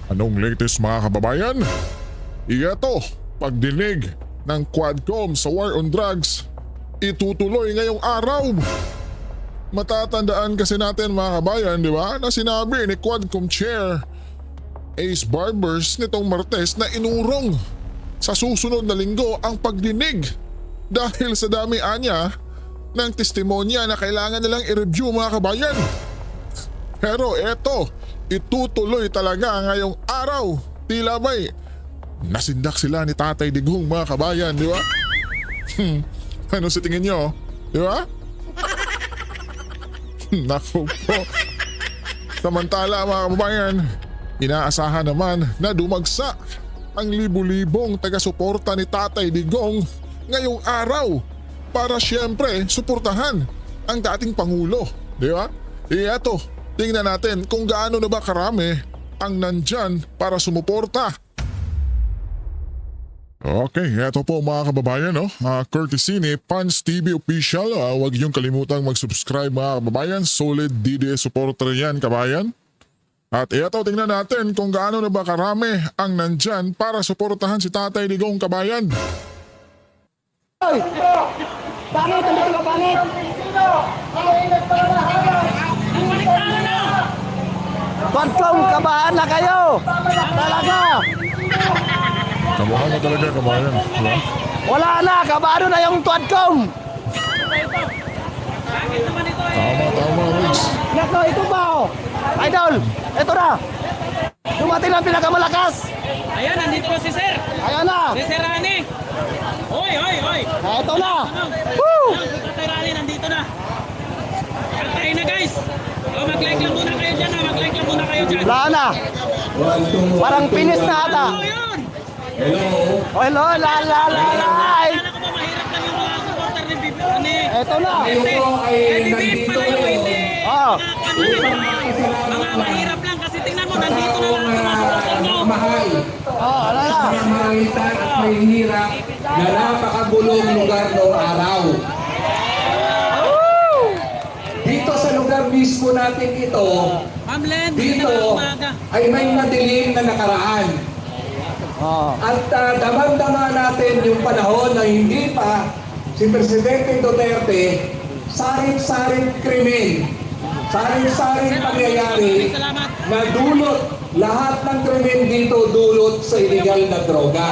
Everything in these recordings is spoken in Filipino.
Anong latest mga kababayan? Iyato, pagdinig ng Quadcom sa War on Drugs, itutuloy ngayong araw. Matatandaan kasi natin mga kabayan, di ba, na sinabi ni Quadcom Chair Ace Barbers nitong Martes na inurong sa susunod na linggo ang pagdinig dahil sa dami anya ng testimonya na kailangan nilang i-review mga kabayan. Pero eto, itutuloy talaga ngayong araw. Tila ba'y nasindak sila ni Tatay Digong mga kabayan, di ba? Ano sa tingin nyo? Di ba? Naku po. Samantala mga kababayan, inaasahan naman na dumagsa ang libu-libong taga-suporta ni Tatay Digong ngayong araw para siyempre suportahan ang dating Pangulo. Di ba? Eto, tingnan natin kung gaano na ba karami ang nandyan para sumuporta. Okay, eto po mga kababayan, no? Courtesy ni Pans TV Official. Huwag niyong kalimutang mag-subscribe mga kababayan. Solid DDS supporter yan kabayan. At eto, tingnan natin kung gaano na ba karami ang nandyan para suportahan si Tatay Digong kabayan. Hoy! Pangit! Ang mga pangit! Quadcom, kabahan na kayo! Talaga! Kabahan na talaga kabayan, diba? Wala na! Kabado na yung Quadcom! Tama, Riggs. Nako, ito ba oh? Idol! Ito na! Dumating ang pinakamalakas! Ayan, nandito po si Sir. Ayan na! Si Sir Rani. Hoy. Ito na! Ano? Woo! Sir Rani, nandito na. Katayin na guys. Mag-like lang muna kayo dyan. Mag-like lang muna kayo dyan. Wala na! Parang finish na ata! Oh, yun. Oh, hello! La! Kala ko ba mahirap lang yung mga supporter ni Bibi? Ito na! Hindi pala yung hindi. Oh! Mga mahirap lang kasi tingnan mo, nandito na lang yung mga supporter mo. Mahal, Oh, ano na? pamamagitan at may hirap na napakagulong lugar noong araw. Dito sa lugar mismo natin ito, Ma'am Len, dito umaga. ay may madilim na nakaraan. Oh! At damang-dama natin yung panahon na hindi pa si Presidente Duterte saring-saring krimen, saring-saring pangyayari na dulot, lahat ng krimen dito dulot sa illegal na droga.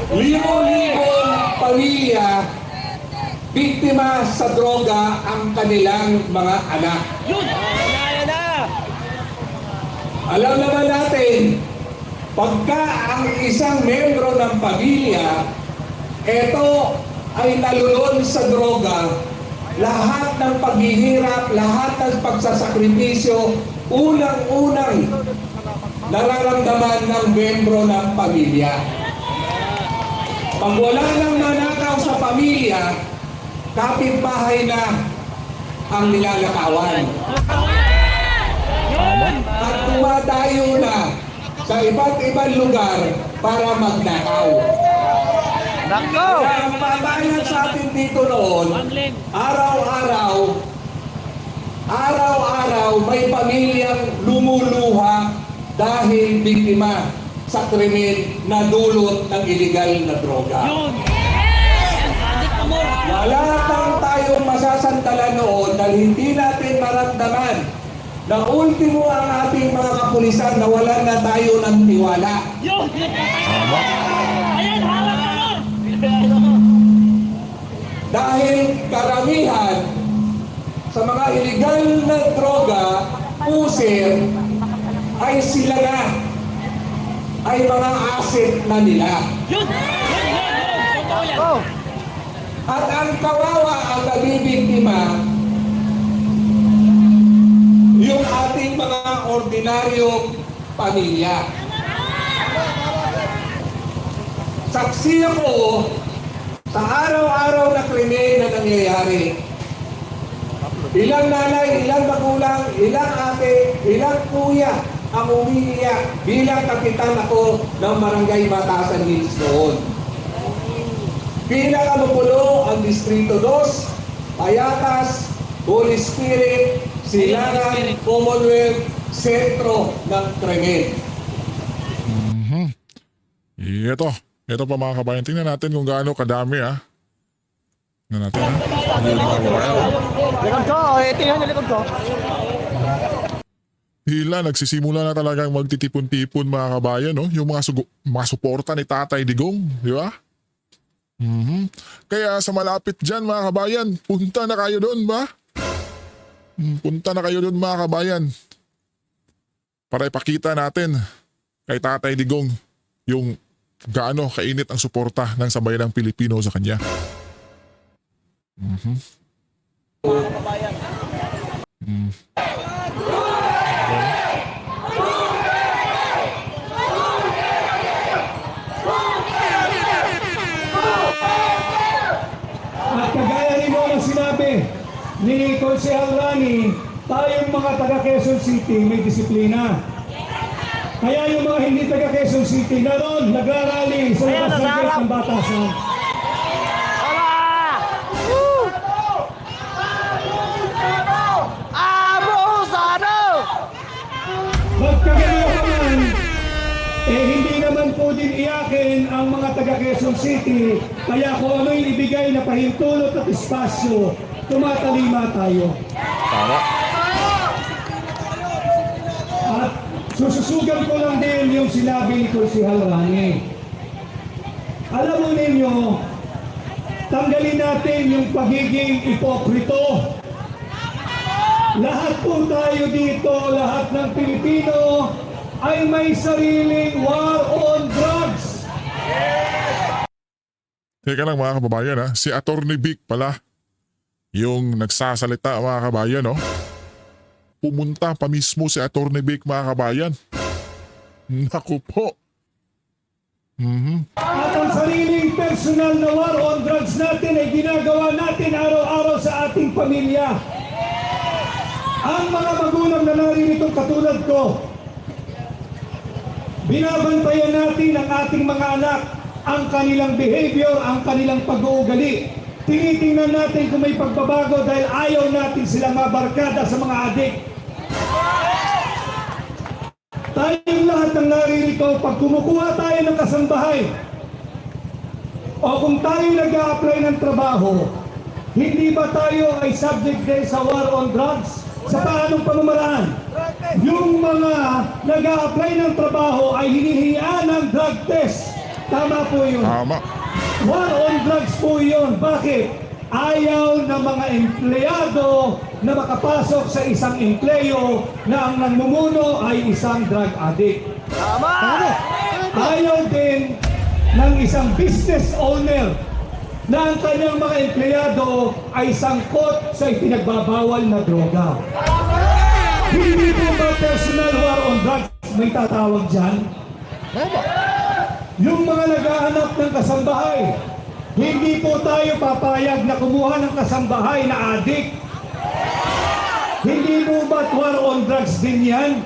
Libo-libong pamilya biktima sa droga ang kanilang mga anak. Alam naman natin, pagka ang isang membro ng pamilya, ito ay nalulon sa droga, lahat ng paghihirap, lahat ng pagsasakripisyo, unang-unang nararamdaman ng membro ng pamilya. Pag wala nang nanakaw sa pamilya, kapitbahay na ang nilalakawan. At tumatayo na sa iba't ibang lugar para magnakaw. Nako! Kaya ang patayan sa atin dito noon, araw-araw may pamilyang lumuluha dahil biktima sa krimen na dulot ng illegal na droga. Wala pang tayong masasantalan noon dahil hindi natin maramdaman na ultimo ang ating mga kapulisan na wala na tayo ng tiwala. Dahil karamihan sa mga illegal na droga, pusir, ay sila na, ay mga asset na nila. Oh! At ang kawawa ang nabibiktima, yung ating mga ordinaryong pamilya. Saksi ako sa araw-araw na krimen na nangyayari. Ilang nanay, ilang magulang, ilang ate, ilang kuya ang umiiyak bilang kapitan ako ng Barangay Batasan Hills noon. Pinakamupulo ang Distrito 2, Payatas, Holy Spirit, Silangan Commonwealth Sentro ng Krimen. Ito pa mga kabayan. Tingnan natin kung gaano kadami Tingnan natin Ayun, mga kabayan. Likod ko, tingnan niyo likod ko. Hila, nagsisimula na talagang magtitipon-tipon mga kabayan, no? Yung mga suporta ni Tatay Digong, di ba? Kaya sa malapit dyan mga kabayan, punta na kayo doon ba? Punta na kayo doon mga kabayan. Para ipakita natin kay Tatay Digong yung gaano kainit ang suporta ng sambayanang Pilipino sa kanya. At kagaya rin mo ang sinabi ni Konsehal Rani, tayong mga taga Quezon City may disiplina. Kaya yung mga hindi taga Quezon City naroon, nagrarally sa labas ng gate ng Batasan. Magkagano ka man, hindi naman po din iyakin ang mga taga Quezon City, kaya kung ano yung ibigay na pahintulot at espasyo, tumatalima tayo. Tama. At sususugan ko lang din yung sinabi ni Konsehal Rani. Alam mo ninyo, tanggalin natin yung pagiging ipokrito. Lahat po tayo dito, lahat ng Pilipino ay may sariling war on drugs. Teka lang mga kababayan si Attorney Vic pala yung nagsasalita mga kabayan Pumunta pa mismo si Attorney Vic mga kabayan. Naku po. At ang sariling personal na war on drugs natin ay ginagawa natin araw-araw sa ating pamilya. Ang mga magulang na naririto katulad ko, binabantayan natin ang ating mga anak, ang kanilang behavior, ang kanilang pag-uugali. Tinitingnan natin kung may pagbabago dahil ayaw natin silang mabarkada sa mga adik. Tayong lahat ng naririto, pag kumukuha tayo ng kasambahay, o kung tayo nag-a-apply ng trabaho, hindi ba tayo ay subject din sa war on drugs? Sa paanong pamamaraan? Yung mga nag-a-apply ng trabaho ay hinihingian ng drug test. Tama po yun. Tama. War on drugs po yun. Bakit? Ayaw ng mga empleyado na makapasok sa isang empleyo na ang namumuno ay isang drug addict. Tama! Ayaw din ng isang business owner na ang kanyang mga empleyado ay sangkot sa ipinagbabawal na droga. Hindi po ba personal war on drugs may tatawag dyan? Yung mga naghahanap ng kasambahay, hindi po tayo papayag na kumuha ng kasambahay na adik. Hindi mo ba't war on drugs din yan?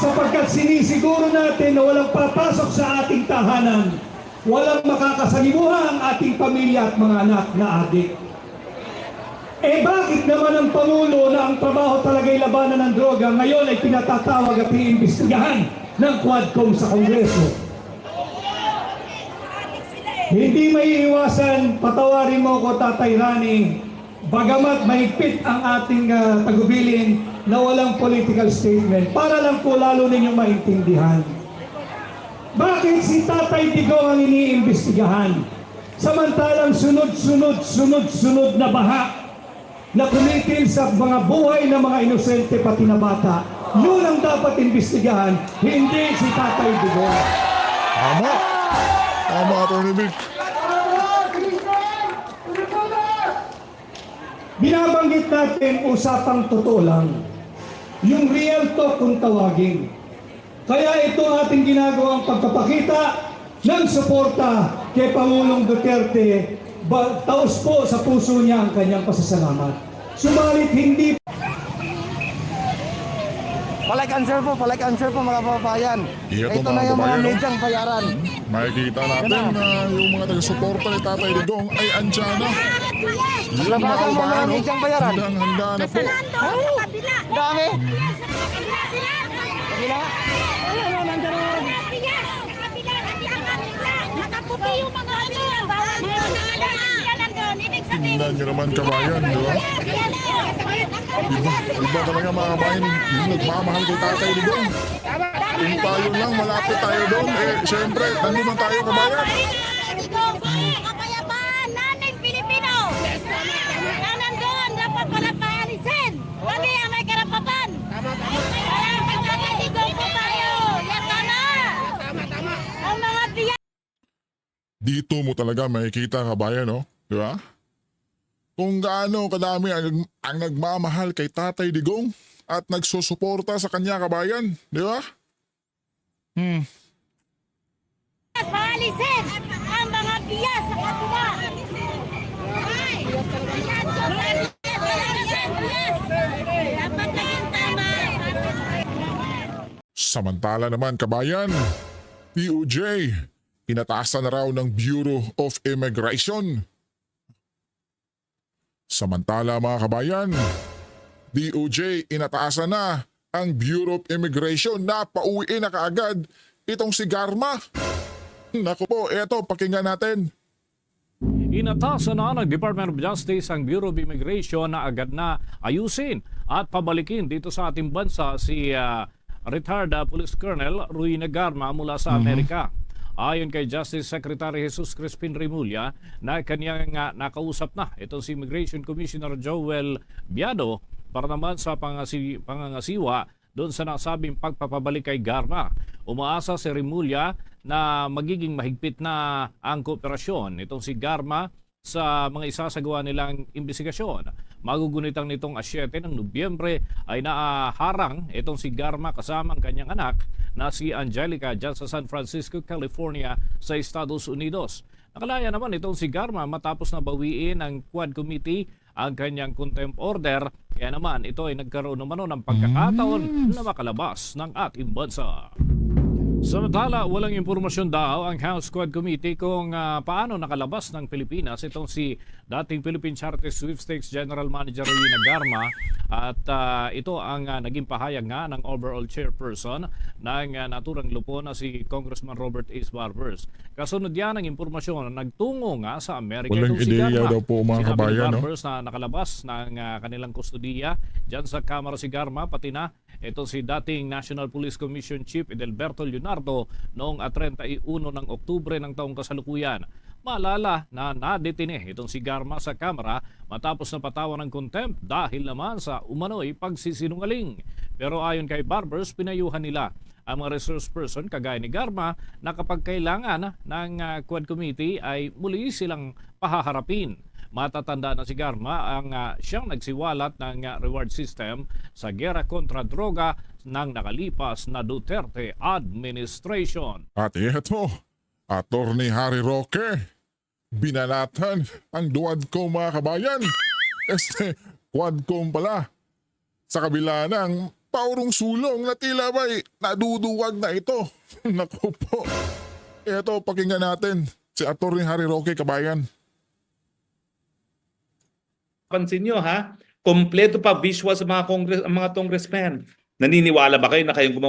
Sapagkat sinisiguro natin na walang papasok sa ating tahanan, walang makakasalimuha ang ating pamilya at mga anak na adik. Bakit naman ang Pangulo na ang trabaho talaga'y labanan ng droga ngayon ay pinatatawag at iimbestigahan ng Quadcom sa Kongreso? Hindi may iwasan, patawarin mo ko Tatay Rani, bagamat mahigpit ang ating tagubilin na walang political statement, para lang po lalo ninyong maintindihan. Bakit si Tatay Digong ang iniimbestigahan? Samantalang sunod-sunod na baha na kumitil sa mga buhay ng mga inosente pati na bata. Yun ang dapat imbestigahan, hindi si Tatay Digong. Tama. Tama, Attorney Vic. Binabanggit natin usapang totoo lang. Yung real talk kung tawagin. Kaya ito ating ginagawang pagpapakita ng suporta kay Pangulong Duterte. Taos po sa puso niya ang kanyang pasasalamat. Subalit hindi. Palike and share po mga kababayan. Ito, Ito mga na yung mga kababayan, medyang bayaran. Makikita natin na yung mga taga-suporta ni Tatay Digong ay andyan na. Yung mga Labasan mo mga kabayan, medyang bayaran. handang-handa na po. Nasa kabila. Tingnan nyo naman kabayan, di ba? Iba talaga mga kabayan, yung nagmamahal kay Tatay Digong. Kung tayo lang, malapit tayo doon. Siyempre, nandun lang tayo kabayan. Kapayapaan natin Pilipino na nandun dapat pala paalisin. Kami ang may karapatan. Kaya pagkakatigong po tayo. Yan na. Ang mga tiyan. Dito mo talaga makikita kabayan, no? Di ba? Kung gaano kadami ang nagmamahal kay Tatay Digong at nagsusuporta sa kanya kabayan, di ba? Paalisin ang mga biyas sa kapwa. Dapat naging tama. Samantala naman kabayan, DOJ, inatasan na raw ng Bureau of Immigration. Samantala mga kabayan, DOJ inataasan na ang Bureau of Immigration na pauwiin na kaagad itong si Garma. Naku po, eto pakinggan natin. Inatasan na ng Department of Justice ang Bureau of Immigration na agad na ayusin at pabalikin dito sa ating bansa si retired Police Colonel Ruina Garma mula sa Amerika. Ayon kay Justice Secretary Jesus Crispin Remulla na kanyang nakausap na itong si Immigration Commissioner Joel Biado para naman sa pangangasiwa doon sa nasabing pagpapabalik kay Garma. Umaasa si Remulla na magiging mahigpit na ang kooperasyon itong si Garma sa mga isasagawa nilang imbestigasyon. Magugunitang nitong 7 ng Nobyembre ay naaharang itong si Garma kasama ang kanyang anak na si Angelica dyan sa San Francisco, California sa Estados Unidos. Nakalaya naman itong si Garma matapos na bawiin ng Quad Committee ang kanyang contempt order. Kaya naman ito ay nagkaroon naman ng pagkakataon na makalabas ng ating bansa. Samantala, walang impormasyon daw ang House Quad Committee kung paano nakalabas ng Pilipinas itong si dating Philippine Charity Sweepstakes General Manager Ruina Garma at ito ang naging pahayag nga ng overall chairperson ng naturang lupo na si Congressman Robert Ace Barbers. Kasunod yan ang impormasyon na nagtungo nga sa Amerika Walang itong si ideya Garma. daw po mga Sinabi kabayan, ni no? Barbers na nakalabas ng kanilang kustudiya dyan sa Kamara si Garma pati na ito si dating National Police Commission Chief Edelberto Leonardo noong 31 ng Oktubre ng taong kasalukuyan. Maalala na nadetine itong si Garma sa Kamara matapos na patawan ng contempt dahil naman sa umano'y pagsisinungaling. Pero ayon kay Barbers, pinayuhan nila ang mga resource person kagaya ni Garma na kapag kailangan ng Quad Committee ay muli silang pahaharapin. Matatanda na si Garma ang siyang nagsiwalat ng reward system sa gera kontra droga ng nakalipas na Duterte administration. At ito, Attorney Harry Roque, binalatan ang Duadcom mga kabayan. Quadcom pala. Sa kabila ng paurong sulong na tila ba'y naduduwag na ito. Naku po. Ito, pakinggan natin si Attorney Harry Roque, kabayan. Pansin nyo ha, kompleto pa visual sa mga congressmen. Naniniwala ba kayo na kayong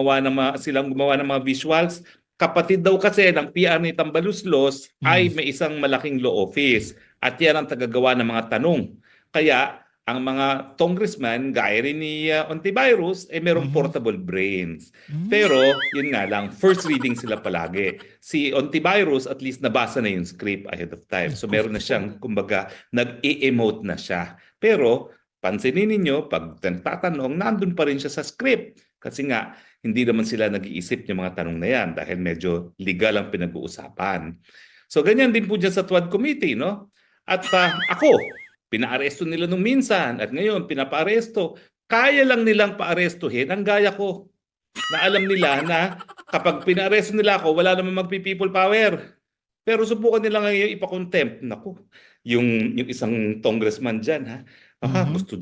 silang gumawa ng mga visuals? Kapatid daw kasi ng PR ni Tambaluslos ay may isang malaking law office at yan ang tagagawa ng mga tanong. Kaya ang mga congressman, gaya rin ni Ontiveros, merong portable brains. Pero yun nga lang, first reading sila palagi. Si Ontiveros at least nabasa na yung script ahead of time. So meron na siyang, kumbaga, nag-e-emote na siya. Pero pansinin ninyo, pag nagtatanong, nandun pa rin siya sa script. Kasi nga, hindi naman sila nag-iisip yung mga tanong na yan dahil medyo legal ang pinag-uusapan. So ganyan din po dyan sa TWAD Committee, no? At ako, pinaaresto nila nung minsan at ngayon pinapaaresto. Kaya lang nilang paarestuhin ang gaya ko. Na alam nila na kapag pinaaresto nila ako, wala namang magpi-people power. Pero subukan nila ngayon ipakontempt. Naku, yung isang congressman dyan, ha? Gusto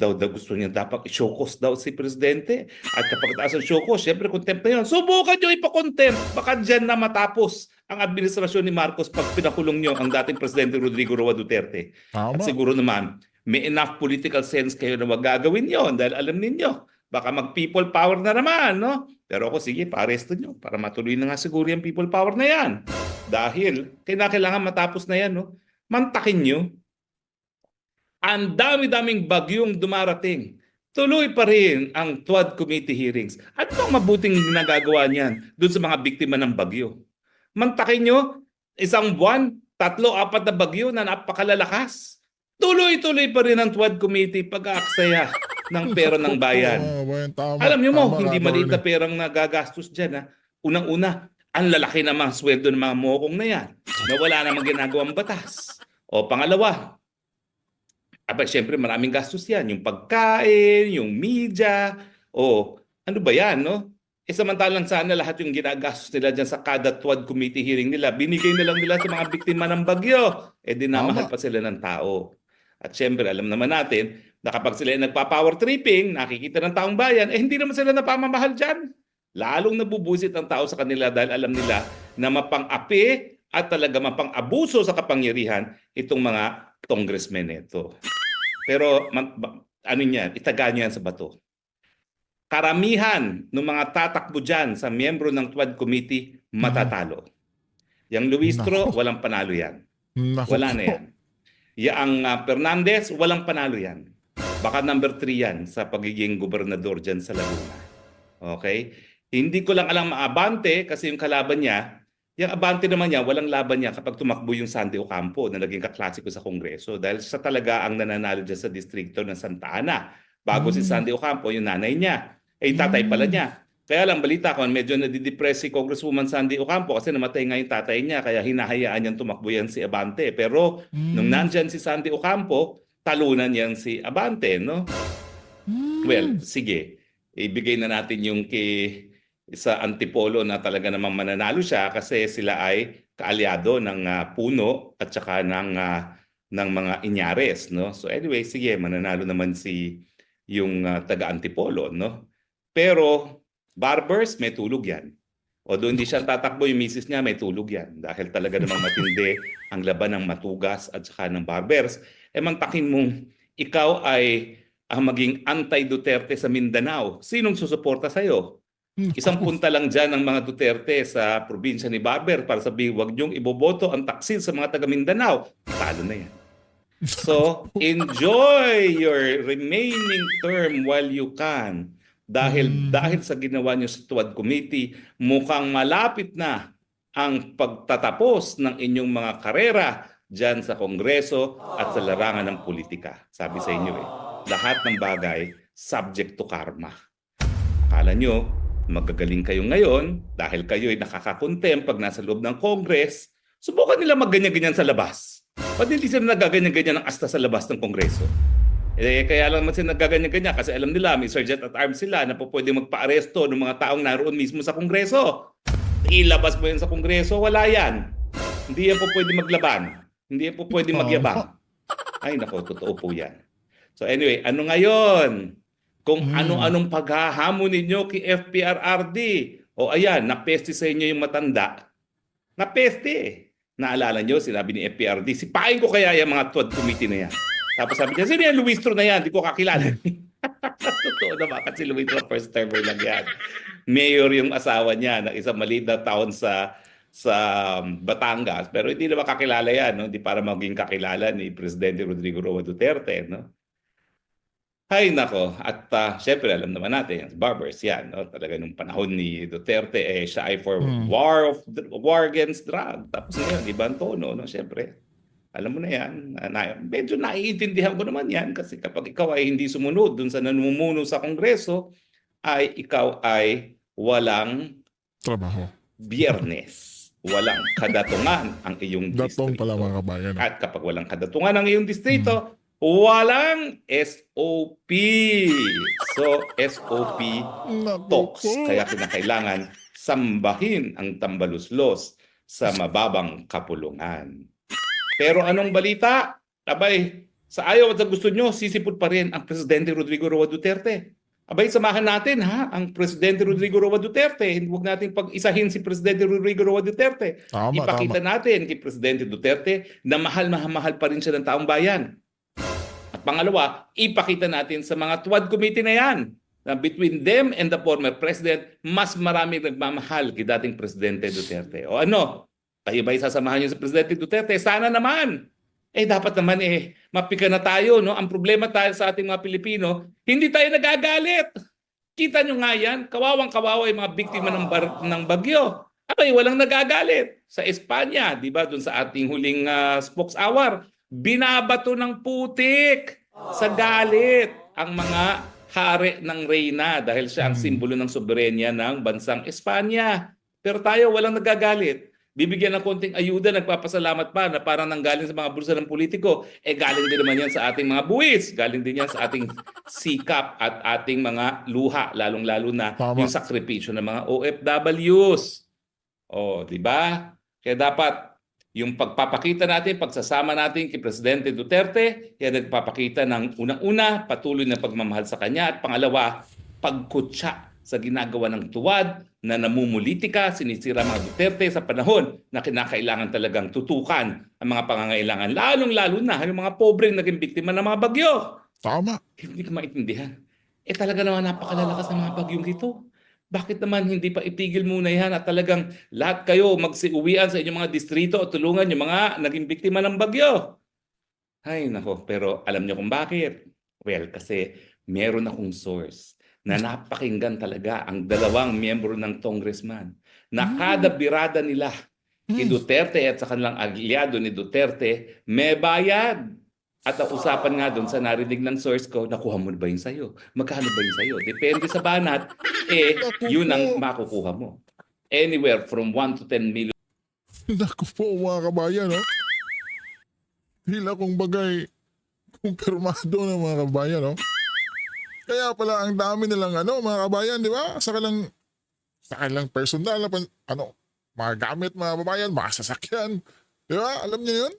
niya dapat i-show cause daw si Presidente. At kapag taas ang show cause, syempre contempt na yun. Subukan nyo ipakontempt. Baka dyan na matapos ang administrasyon ni Marcos pag pinakulong nyo ang dating Presidente Rodrigo Roa Duterte. Tama. At siguro naman, may enough political sense kayo na wag gagawin yon dahil alam ninyo, baka mag-people power na naman, no? Pero ako, sige, pa-arresto nyo para matuloy na nga siguro yung people power na yan. Dahil kailangan matapos na yan, no? Mantakin nyo. ang dami-daming bagyong dumarating. Tuloy pa rin ang TWAD committee hearings. Ano bang mabuting nagagawa niyan doon sa mga biktima ng bagyo? Mantakin nyo, isang buwan, 3-4 na bagyo na napakalalakas. Tuloy-tuloy pa rin ang TWAD committee pag-aaksaya ng pera ng bayan. Tama, Alam niyo mo, tama, hindi maliit na attorney. perang nagagastos dyan. Ha? Unang-una, ang lalaki na mga sweldo ng mga mokong na yan na wala namang ginagawang batas. O pangalawa, syempre maraming gastos yan. Yung pagkain, yung media, o ano ba yan, no? Samantalang sana lahat yung ginagastos nila dyan sa kada TWAD committee hearing nila, binigay na lang nila sa mga biktima ng bagyo. Dinamahal pa sila ng tao. At syempre, alam naman natin na kapag sila nagpa-power tripping, nakikita ng taong bayan, hindi naman sila napamamahal dyan. Lalong nabubusit ang tao sa kanila dahil alam nila na mapang-api at talaga mapang-abuso sa kapangyarihan itong mga congressmen nito. Pero ano niyan, itaga niyo yan sa bato. Karamihan ng mga tatakbo dyan sa miyembro ng TWAD committee matatalo. Yang Luistro, walang panalo yan. Naku Wala na po. yan. Yang Fernandez, walang panalo yan. Baka number 3 yan sa pagiging gobernador dyan sa Laguna. Okay? Hindi ko lang alam Abante kasi yung kalaban niya, yung Abante naman niya, walang laban niya kapag tumakbo yung Sandy Ocampo na naging kaklasiko sa Kongreso dahil siya talaga ang nananalo dyan sa distrito ng Santa Ana. Bago si Sandy Ocampo, yung nanay niya. Yung tatay pala niya. Kaya lang balita ko, medyo nadidepress si Congresswoman Sandy Ocampo kasi namatay nga yung tatay niya kaya hinahayaan niyang tumakbo yan si Abante. Pero nung nandyan si Sandy Ocampo, talunan yan si Abante, no? Well, sige. Ibigay na natin yung sa Antipolo na talaga namang mananalo siya kasi sila ay kaalyado ng Puno at saka ng mga Inyares, no? So anyway, sige, mananalo naman yung taga Antipolo, no? Pero Barbers, may tulog yan. Although hindi siya tatakbo, yung misis niya, may tulog yan. Dahil talaga namang matindi ang laban ng Matugas at saka ng Barbers. Mantakin mong ikaw ay maging anti-Duterte sa Mindanao. Sinong susuporta sa'yo? Isang punta lang dyan ng mga Duterte sa probinsya ni Barber para sabihin, huwag niyong iboboto ang taksil sa mga taga Mindanao. Talo na yan. So, enjoy your remaining term while you can. Dahil sa ginawa niyo sa TWAD Committee, mukhang malapit na ang pagtatapos ng inyong mga karera dyan sa Kongreso at sa larangan ng politika. Sabi sa inyo lahat ng bagay subject to karma. Akala nyo, magagaling kayo ngayon dahil kayo ay nakakakontem pag nasa loob ng Congress, subukan nila magganyan-ganyan sa labas. Ba't hindi sila nagaganyan-ganyan ng asta sa labas ng Kongreso? Kaya lang naman sila nagaganyan-ganyan kasi alam nila may sergeant at arms sila na po pwede magpa-aresto ng mga taong naroon mismo sa Kongreso. Ilabas mo yan sa Kongreso, wala yan. Hindi yan po pwede maglaban. Hindi yan po pwede magyabang. Ay nako, totoo po yan. So anyway, ano ngayon? Kung ano-anong paghahamon ninyo kay FPRRD. O ayan, napeste sa inyo yung matanda. Napeste. Naalala nyo, sinabi ni FPRD, sipain ko kaya yung mga TWAD committee na yan. Tapos sabi niya, sino yan, Luistro na yan? Di ko kakilala. Totoo naman, kasi Luistro first termer lang yan. Mayor yung asawa niya ng isang maliit na taon sa Batangas. Pero hindi naman kakilala yan, no? Hindi para maging kakilala ni Presidente Rodrigo Roa Duterte, no? Hay nako, at syempre alam naman natin, Barbers yan, no? Talaga nung panahon ni Duterte, siya ay for war against drug. Tapos ngayon, ibang tono, no? Syempre. Alam mo na yan, medyo naiintindihan ko naman yan kasi kapag ikaw ay hindi sumunod dun sa namumuno sa Kongreso, ay ikaw ay walang Trabaho. biyernes, walang kadatungan ang iyong Datong distrito. pala mga kabayan. At kapag walang kadatungan ang iyong distrito, walang SOP. So, SOP talks. Kaya kinakailangan sambahin ang tambaluslos sa mababang kapulungan. Pero anong balita? Abay, sa ayaw at sa gusto nyo, sisipot pa rin ang Presidente Rodrigo Roa Duterte. Abay, samahan natin ang Presidente Rodrigo Roa Duterte. Huwag natin pag-isahin si Presidente Rodrigo Roa Duterte. Ipakita natin kay Presidente Duterte na mahal pa rin siya ng taong bayan. At pangalawa, ipakita natin sa mga TWAD committee na yan na between them and the former President, mas marami nagmamahal kay dating Presidente Duterte. O ano? Tayo ba'y sasamahan niyo sa Presidente Duterte? Sana naman. dapat naman mapika na tayo, no? Ang problema tayo sa ating mga Pilipino, hindi tayo nagagalit. Kita nyo nga yan, kawawang-kawawa yung mga biktima ng bagyo. Abay, walang nagagalit. Sa Espanya, di ba, dun sa ating huling spokes hour, binabato ng putik sa galit ang mga hari ng reyna dahil siya ang simbolo ng soberenya ng bansang Espanya. Pero tayo, walang nagagalit. Bibigyan ng konting ayuda, nagpapasalamat pa na parang nanggaling sa mga bulsa ng politiko. Galing din naman yan sa ating mga buwis. Galing din yan sa ating sikap at ating mga luha, lalong-lalo na Tama. yung sakripisyo ng mga OFWs. Di ba? Kaya dapat yung pagpapakita natin, pagsasama natin kay Presidente Duterte, yan nagpapakita ng unang-una, patuloy na pagmamahal sa kanya, at pangalawa, pagkutsa sa ginagawa ng tuwad na namumulitika, sinisira mga Duterte sa panahon na kinakailangan talagang tutukan ang mga pangangailangan, lalong-lalo na yung mga pobreng naging biktima ng mga bagyo. Tama. Hindi ko maintindihan. Talaga naman napakalalakas ng mga bagyong ito. Bakit naman hindi pa itigil muna yan at talagang lahat kayo magsiuwian sa inyong mga distrito o tulungan yung mga naging biktima ng bagyo? Ay nako, pero alam niyo kung bakit? Well, kasi meron akong source na napakinggan talaga ang dalawang miyembro ng congressman na kada birada nila kay Duterte at sa kanilang aliado ni Duterte may bayad. At ang usapan nga doon sa narinig ng source ko, nakuha mo ba yun sa'yo? Magkano ba yun sa'yo? Depende sa banat, yun ang makukuha mo. Anywhere from 1 to 10 million. Naku po mga kabayan, no? Tila kung bagay kumpirmado ng mga kabayan, no? Kaya pala ang dami nilang mga kabayan, di ba? Sa kanilang personal na mga gamit mga kabayan, mga sasakyan. Di ba? Alam niyo yun?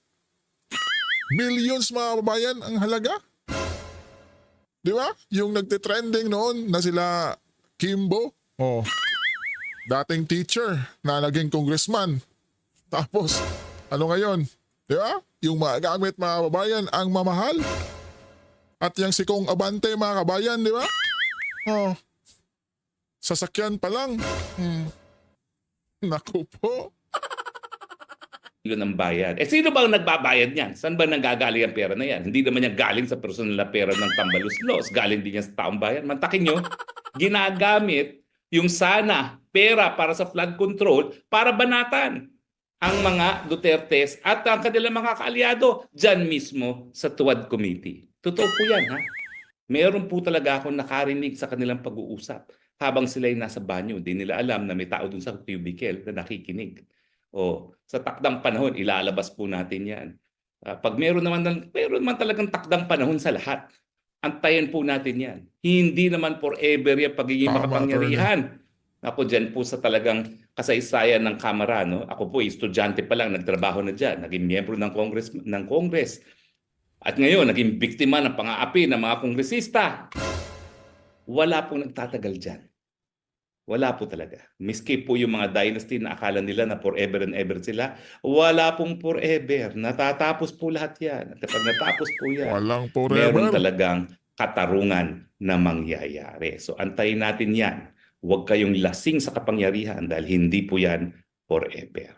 Millions mga kabayan ang halaga. Di ba? Yung nagtitrending noon na sila Kimbo. Dating teacher na naging congressman. Tapos, ngayon? Di ba? Yung mga gamit mga kabayan ang mamahal. At yung si Kong Abante mga kabayan, di ba? Sasakyan pa lang. Naku po. Yun ang bayad. Sino bang nagbabayad niyan? Saan ba nanggagaling ang pera na yan? Hindi naman yan galing sa personal na pera ng Tambaluslos. Galing din yan sa taong bayan. Mantakin nyo, ginagamit yung sana pera para sa flood control para banatan ang mga Dutertes at ang kanilang mga kaalyado dyan mismo sa Tuwad Committee. Totoo po yan, ha? Meron po talaga akong nakarinig sa kanilang pag-uusap habang sila'y nasa banyo. Di nila alam na may tao dun sa cubicle na nakikinig. Sa takdang panahon, ilalabas po natin yan. Pag meron naman talagang takdang panahon sa lahat, antayin po natin yan. Hindi naman forever yung pagiging makapangyarihan. Ako dyan po sa talagang kasaysayan ng Kamara. No? Ako po, estudyante pa lang, nagtrabaho na dyan. Naging miyembro ng Congress. At ngayon, naging biktima ng pang-aapi ng mga kongresista. Wala pong nagtatagal dyan. Wala po talaga. Miski po yung mga dynasty na akala nila na forever and ever sila, wala pong forever. Natatapos po lahat yan. At kapag natapos po yan, Walang forever. meron talagang katarungan na mangyayari. So antayin natin yan. Huwag kayong lasing sa kapangyarihan dahil hindi po yan forever.